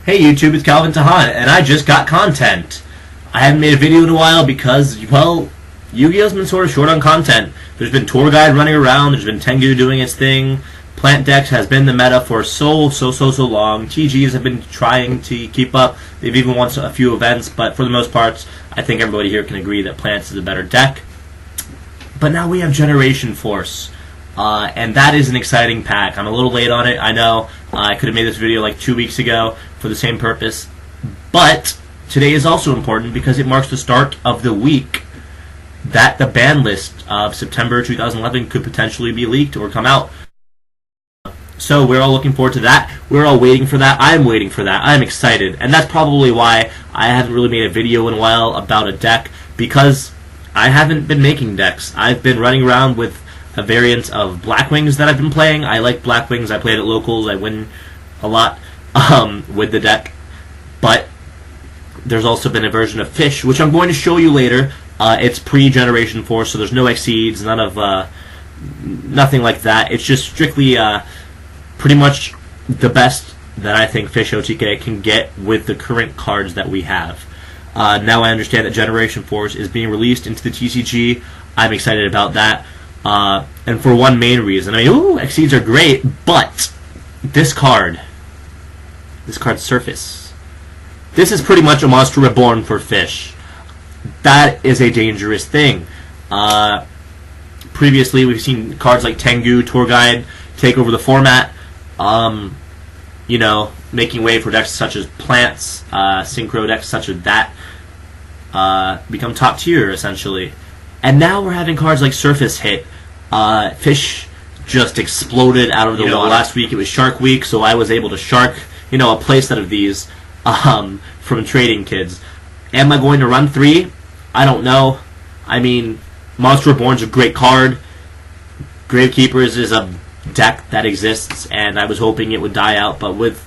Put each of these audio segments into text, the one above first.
Hey YouTube, it's Calvin Tahan, and I just got content. I haven't made a video in a while because, well, Yu-Gi-Oh's been sort of short on content. There's been Tour Guide running around, there's been Tengu doing its thing, Plant Decks has been the meta for so long, TGs have been trying to keep up, they've even won a few events, but for the most part, I think everybody here can agree that Plants is a better deck. But now we have Generation Force. And that is an exciting pack. I'm a little late on it, I know. I could have made this video like 2 weeks ago for the same purpose. But today is also important because it marks the start of the week that the ban list of September 2011 could potentially be leaked or come out. So we're all looking forward to that. We're all waiting for that. I'm waiting for that. I'm excited. And that's probably why I haven't really made a video in a while about a deck, because I haven't been making decks. I've been running around with a variant of Blackwings that I've been playing. I like Blackwings. I played at locals. I win a lot with the deck. But there's also been a version of Fish, which I'm going to show you later. It's pre-Generation 4, so there's no Exceeds, nothing like that. It's just strictly pretty much the best that I think Fish OTK can get with the current cards that we have. Now I understand that Generation 4 is being released into the TCG. I'm excited about that. And for one main reason. I mean, Exceeds are great, but this card, Surface, this is pretty much a Monster Reborn for Fish. That is a dangerous thing. Previously, we've seen cards like Tengu, Tour Guide take over the format, you know, making way for decks such as Plants, Synchro decks such as that, become top tier, essentially. And now we're having cards like Surface hit. Fish just exploded out of the water. Last week it was Shark Week, so I was able to shark, a playset of these from Trading Kids. Am I going to run 3? I don't know. I mean, Monster Reborn's a great card. Gravekeepers is a deck that exists, and I was hoping it would die out, but with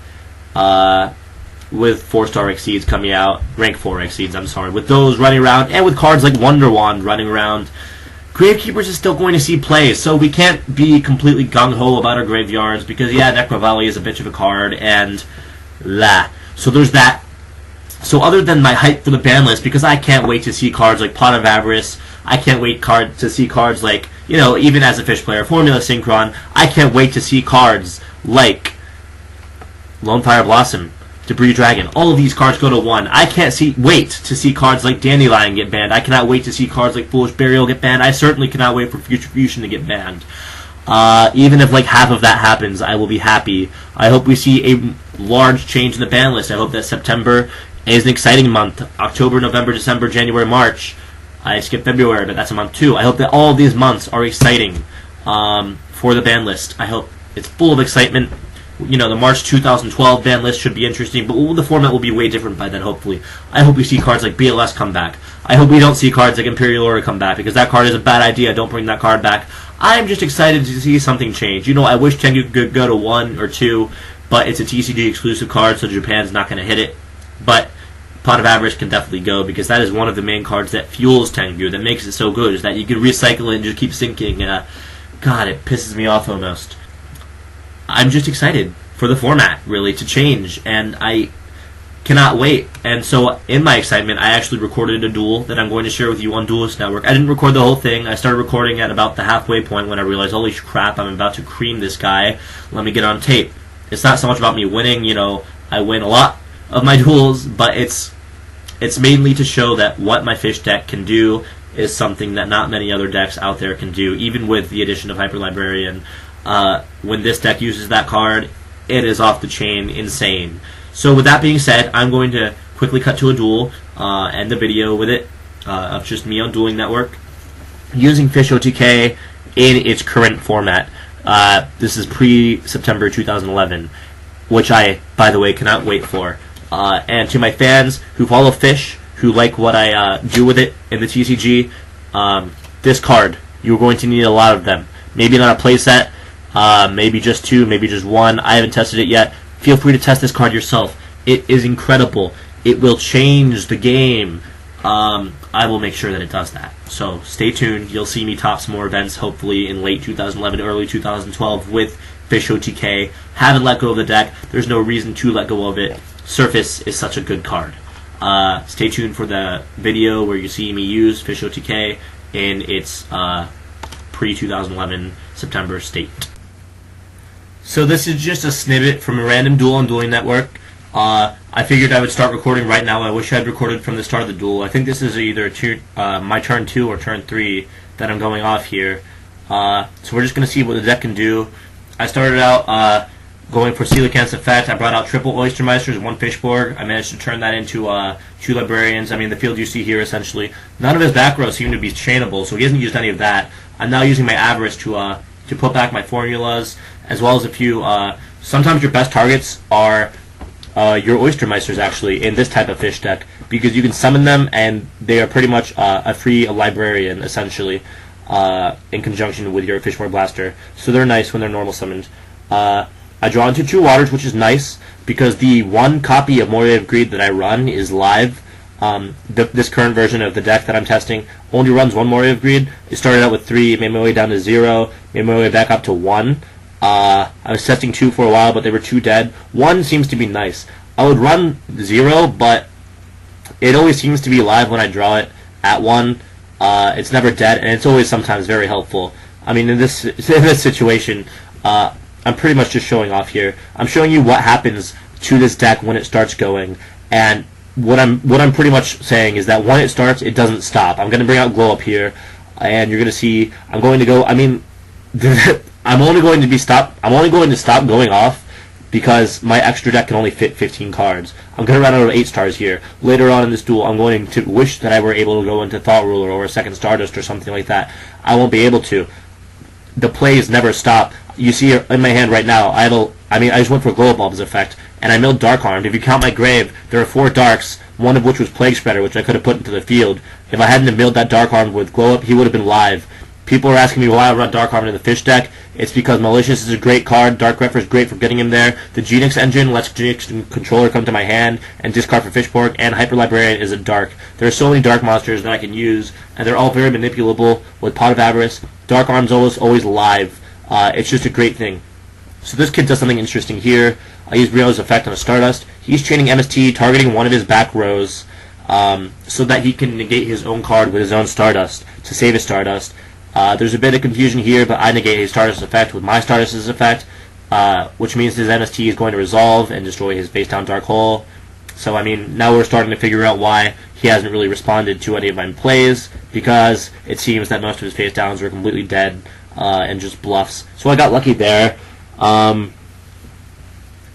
4-star Exceeds coming out, rank 4 Exceeds, I'm sorry, with those running around, and with cards like Wonder Wand running around, Gravekeepers is still going to see play, so we can't be completely gung-ho about our graveyards, because, yeah, Necro Valley is a bitch of a card, and blah. So there's that. So other than my hype for the ban list, because I can't wait to see cards like Pot of Avarice, I can't wait to see cards like, even as a Fish player, Formula Synchron, I can't wait to see cards like Lone Fire Blossom, Debris Dragon. All of these cards go to 1. I can't wait to see cards like Dandelion get banned. I cannot wait to see cards like Foolish Burial get banned. I certainly cannot wait for Future Fusion to get banned. Even if like half of that happens, I will be happy. I hope we see a large change in the ban list. I hope that September is an exciting month. October, November, December, January, March. I skipped February, but that's a month too. I hope that all of these months are exciting for the ban list. I hope it's full of excitement. The March 2012 ban list should be interesting, but the format will be way different by then, hopefully. I hope we see cards like BLS come back. I hope we don't see cards like Imperial Aura come back, because that card is a bad idea. Don't bring that card back. I'm just excited to see something change. I wish Tengu could go to 1 or 2, but it's a TCG exclusive card, so Japan's not going to hit it. But Pot of Avarice can definitely go, because that is one of the main cards that fuels Tengu, that makes it so good, is that you can recycle it and just keep sinking. God, it pisses me off almost. I'm just excited for the format, really, to change, and I cannot wait. And so, in my excitement, I actually recorded a duel that I'm going to share with you on Duelist Network. I didn't record the whole thing. I started recording at about the halfway point when I realized, holy crap, I'm about to cream this guy. Let me get on tape. It's not so much about me winning, I win a lot of my duels, but it's mainly to show that what my Fish deck can do is something that not many other decks out there can do, even with the addition of Hyper Librarian. When this deck uses that card, it is off the chain insane. So with that being said, I'm going to quickly cut to a duel, end the video with it, of just me on Dueling Network, using Fish OTK in its current format. This is pre-September 2011, which I, by the way, cannot wait for. And to my fans who follow Fish, who like what I do with it in the TCG, this card, you're going to need a lot of them. Maybe not a playset, maybe just 2, maybe just 1. I haven't tested it yet. Feel free to test this card yourself. It is incredible. It will change the game. I will make sure that it does that. So stay tuned. You'll see me top some more events, hopefully in late 2011, early 2012 with Fish OTK. Haven't let go of the deck. There's no reason to let go of it. Surface is such a good card. Stay tuned for the video where you see me use Fish OTK in its pre-2011 September state. So this is just a snippet from a random duel on Dueling Network. I figured I would start recording right now. I wish I had recorded from the start of the duel. I think this is either my turn 2 or turn 3 that I'm going off here. So we're just going to see what the deck can do. I started out going for Coelacanth's effect. I brought out triple Oystermeisters, 1 Fishborg. I managed to turn that into 2 Librarians. I mean, the field you see here, essentially. None of his back rows seem to be chainable, so he hasn't used any of that. I'm now using my Avarice to put back my formulas, as well as a few... sometimes your best targets are your Oystermeisters, actually, in this type of fish deck, because you can summon them, and they are pretty much a free Librarian, essentially, in conjunction with your Fishborg Blaster. So they're nice when they're normal summoned. I draw into 2 Waters, which is nice, because the 1 copy of Moray of Greed that I run is live. This current version of the deck that I'm testing only runs 1 Moray of Greed. It started out with 3, made my way down to 0, made my way back up to 1. I was testing 2 for a while, but they were 2 dead. 1 seems to be nice. I would run 0, but it always seems to be live when I draw it at 1. It's never dead, and it's always sometimes very helpful. I mean, in this situation, I'm pretty much just showing off here. I'm showing you what happens to this deck when it starts going, and what I'm pretty much saying is that when it starts, it doesn't stop. I'm going to bring out Glow Up here, and you're going to see I'm going to go. I mean, I'm only going to stop going off because my extra deck can only fit 15 cards. I'm going to run out of 8 stars here. Later on in this duel, I'm going to wish that I were able to go into Thought Ruler or a second Stardust or something like that. I won't be able to. The plays never stop. You see in my hand right now, I just went for Glow Bulb's effect, and I milled Dark Armed. If you count my grave, there are 4 Darks, one of which was Plague Spreader, which I could have put into the field. If I hadn't have milled that Dark Armed with Glow Up, he would have been live. People are asking me why I run Dark Armed in the fish deck. It's because Malicious is a great card, Dark Repher is great for getting him there, the Genix engine lets Genix and Controller come to my hand and discard for Fishborg, and Hyper Librarian is a Dark. There are so many Dark monsters that I can use, and they're all very manipulable with Pot of Avarice. Dark Arm's always live. It's just a great thing. So this kid does something interesting here. I use Brio's effect on a Stardust. He's chaining MST, targeting one of his back rows, so that he can negate his own card with his own Stardust to save his Stardust. There's a bit of confusion here, but I negate his Stardust effect with my Stardust's effect, which means his MST is going to resolve and destroy his face down Dark Hole. So, I mean, now we're starting to figure out why he hasn't really responded to any of my plays, because it seems that most of his face downs were completely dead and just bluffs. So I got lucky there. And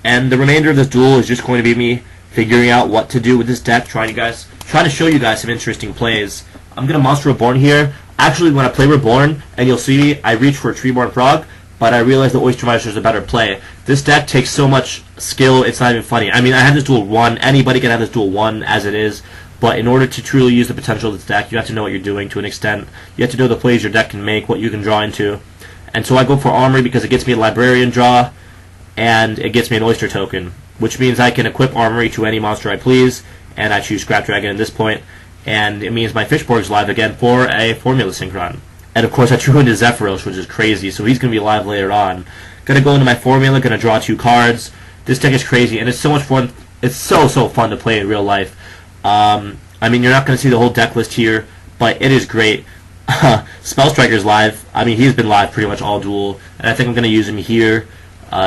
the remainder of this duel is just going to be me figuring out what to do with this deck, trying to show you guys some interesting plays. I'm going to Monster Reborn here. Actually, when I play Reborn, and you'll see me, I reach for a Treeborn Frog, but I realize the Oystermeister is a better play. This deck takes so much skill, it's not even funny. I mean, I have this duel 1. Anybody can have this duel 1 as it is, but in order to truly use the potential of this deck, you have to know what you're doing to an extent. You have to know the plays your deck can make, what you can draw into. And so I go for Armory because it gets me a Librarian draw, and it gets me an Oyster token, which means I can equip Armory to any monster I please, and I choose Scrap Dragon at this point. And it means my Fishborg's live again for a Formula Synchron. And of course I drew into Zephyros, which is crazy, so he's going to be live later on. Gonna go into my Formula, gonna draw 2 cards. This deck is crazy, and it's so much fun. It's so fun to play in real life. I mean, you're not going to see the whole deck list here, but it is great. Spell Striker's live. I mean, he's been live pretty much all duel, and I think I'm going to use him here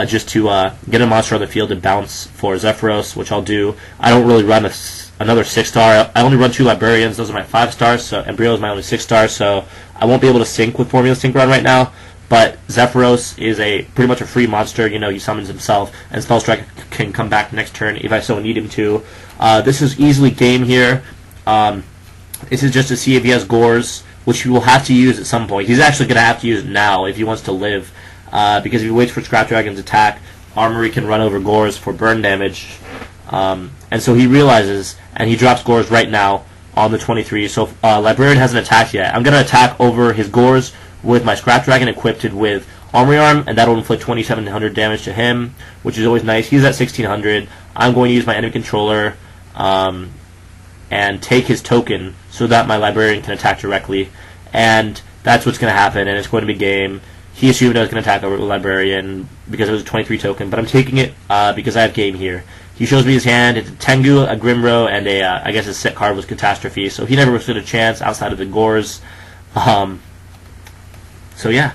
just to get a monster on the field to bounce for Zephyros, which I'll do. I don't really run another 6-star. I only run 2 Librarians. Those are my 5 stars, so Embryo is my only 6 stars, so I won't be able to sync with Formula Synchron right now. But Zephyros is pretty much a free monster. You know, he summons himself, and Spell Strike can come back next turn if I so need him to. This is easily game here. This is just to see if he has Gores, which he will have to use at some point. He's actually going to have to use it now if he wants to live, because if he waits for Scrap Dragon's attack, Armory can run over Gores for burn damage. And so he realizes, and he drops Gores right now on the 23. So Librarian hasn't attacked yet. I'm going to attack over his Gores with my Scrap Dragon equipped with Armory Arm, and that'll inflict 2,700 damage to him, which is always nice. He's at 1,600. I'm going to use my enemy controller and take his token so that my Librarian can attack directly, and that's what's going to happen, and it's going to be game. He assumed I was going to attack over the Librarian because it was a 23 token, but I'm taking it because I have game here. He shows me his hand. It's a Tengu, a Grimbro, and I guess his set card was Catastrophe. So he never stood a chance outside of the Gores. So yeah,